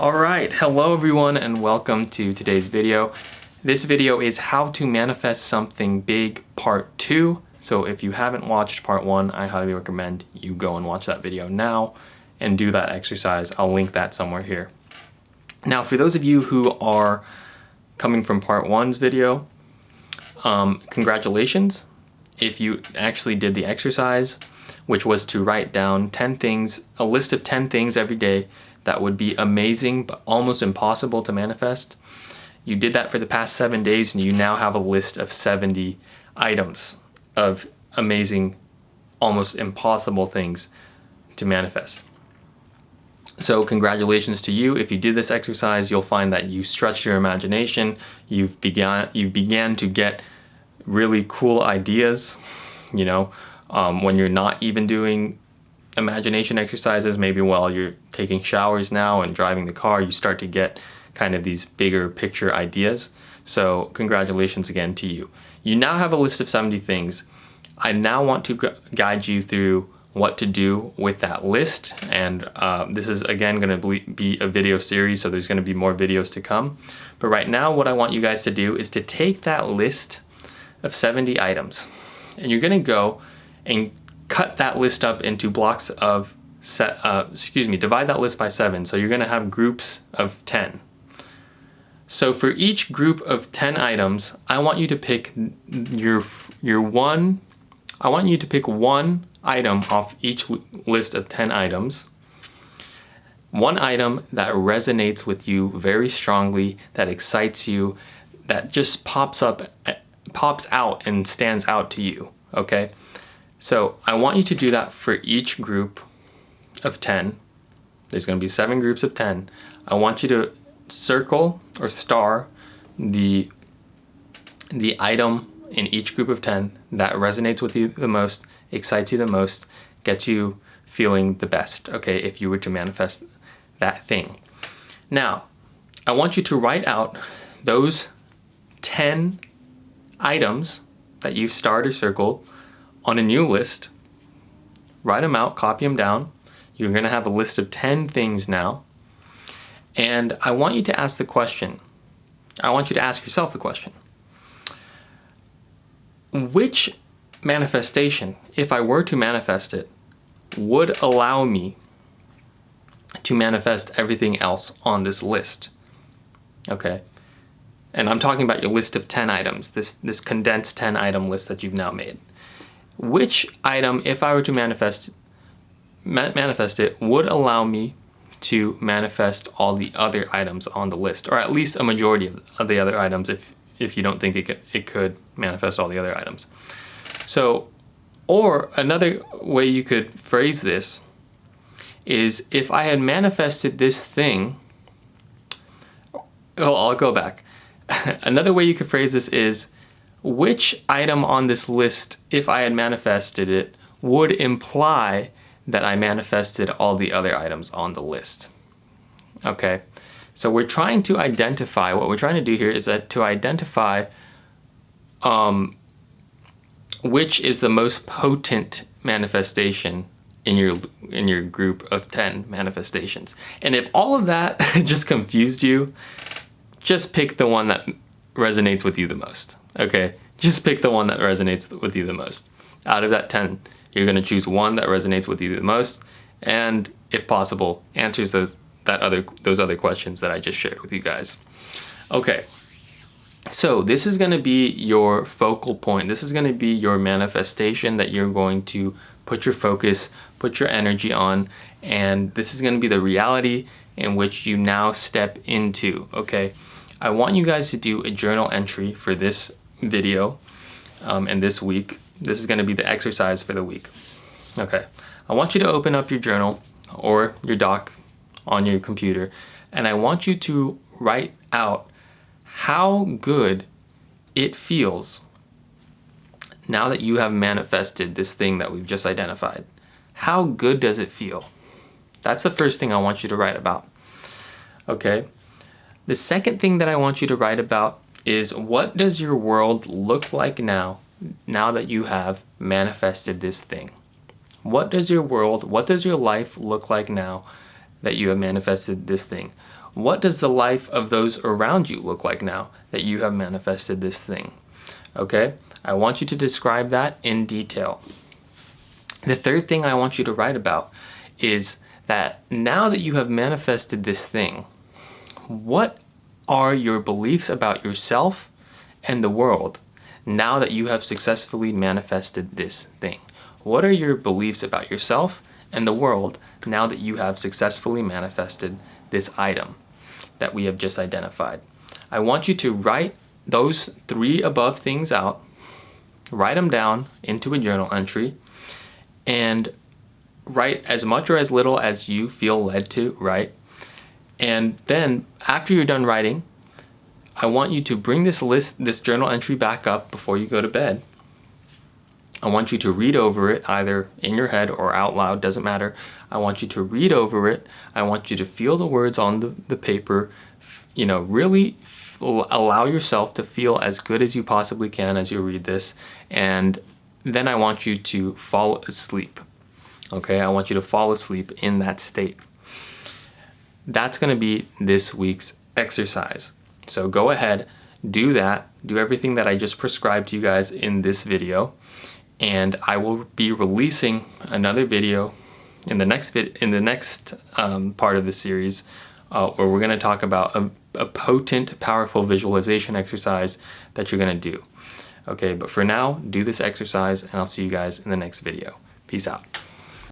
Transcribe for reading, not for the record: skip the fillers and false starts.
Alright, hello everyone and welcome to today's video. This video is how to manifest something big part 2. So if you haven't watched part 1, I highly recommend you go and watch that video now and do that exercise. I'll link that somewhere here. Now for those of you who are coming from part 1's video, congratulations. If you actually did the exercise, which was to write down 10 things, a list of 10 things every day that would be amazing but almost impossible to manifest. You did that for the past 7 days and you now have a list of 70 items of amazing, almost impossible things to manifest. So congratulations to you. If you did this exercise, you'll find that you stretched your imagination, you've began to get really cool ideas, you know, when you're not even doing imagination exercises, maybe while you're taking showers now and driving the car, you start to get kind of these bigger picture ideas. So congratulations again to you. You now have a list of 70 things. I now want to guide you through what to do with that list, and this is again going to be a video series, so there's going to be more videos to come. But right now what I want you guys to do is to take that list of 70 items and you're going to go and cut that list up into blocks of, divide that list by 7. So you're going to have groups of 10. So for each group of 10 items, I want you to pick one item off each list of 10 items. One item that resonates with you very strongly, that excites you, that just pops out and stands out to you, okay? So I want you to do that for each group of 10. There's going to be 7 groups of 10. I want you to circle or star the item in each group of 10 that resonates with you the most, excites you the most, gets you feeling the best, okay, if you were to manifest that thing. Now, I want you to write out those 10 items that you've starred or circled on a new list. Write them out, copy them down. You're going to have a list of 10 things now. And I want you to ask the question, I want you to ask yourself the question, which manifestation, if I were to manifest it, would allow me to manifest everything else on this list? Okay. And I'm talking about your list of 10 items, this condensed 10 item list that you've now made. Which item, if I were to manifest it, would allow me to manifest all the other items on the list, or at least a majority of the other items if you don't think it could manifest all the other items. So, or another way you could phrase this is, if I had manifested this thing, oh, I'll go back. Another way you could phrase this is, which item on this list, if I had manifested it, would imply that I manifested all the other items on the list? Okay, so we're trying to identify, what we're trying to do here is to identify which is the most potent manifestation in your group of 10 manifestations. And if all of that just confused you, just pick the one that resonates with you the most. Okay, just pick the one that resonates with you the most. Out of that 10, you're going to choose one that resonates with you the most, and if possible, answers those other questions that I just shared with you guys. Okay, so this is going to be your focal point. This is going to be your manifestation that you're going to put your focus, put your energy on, and this is going to be the reality in which you now step into, okay? I want you guys to do a journal entry for this video and this week. This is going to be the exercise for the week. Okay, I want you to open up your journal or your doc on your computer, and I want you to write out how good it feels now that you have manifested this thing that we've just identified. How good does it feel? That's the first thing I want you to write about. Okay. The second thing that I want you to write about is, what does your world look like now that you have manifested this thing? What does your world, what does your life look like now that you have manifested this thing? what does the life of those around you look like now that you have manifested this thing? Okay, I want you to describe that in detail. The third thing I want you to write about is that now that you have manifested this thing, what are your beliefs about yourself and the world now that you have successfully manifested this thing? What are your beliefs about yourself and the world now that you have successfully manifested this item that we have just identified? I want you to write those 3 above things out, write them down into a journal entry, and write as much or as little as you feel led to write. And then after you're done writing, I want you to bring this journal entry back up before you go to bed. I want you to read over it, either in your head or out loud, doesn't matter. I want you to read over it. I want you to feel the words on the paper, really allow yourself to feel as good as you possibly can as you read this. And then I want you to fall asleep. Okay, I want you to fall asleep in that state. That's going to be this week's exercise. So go ahead, do that, do everything that I just prescribed to you guys in this video, and I will be releasing another video in the next part of the series where we're going to talk about a potent, powerful visualization exercise that you're going to do. Okay, but for now, do this exercise, and I'll see you guys in the next video. Peace out.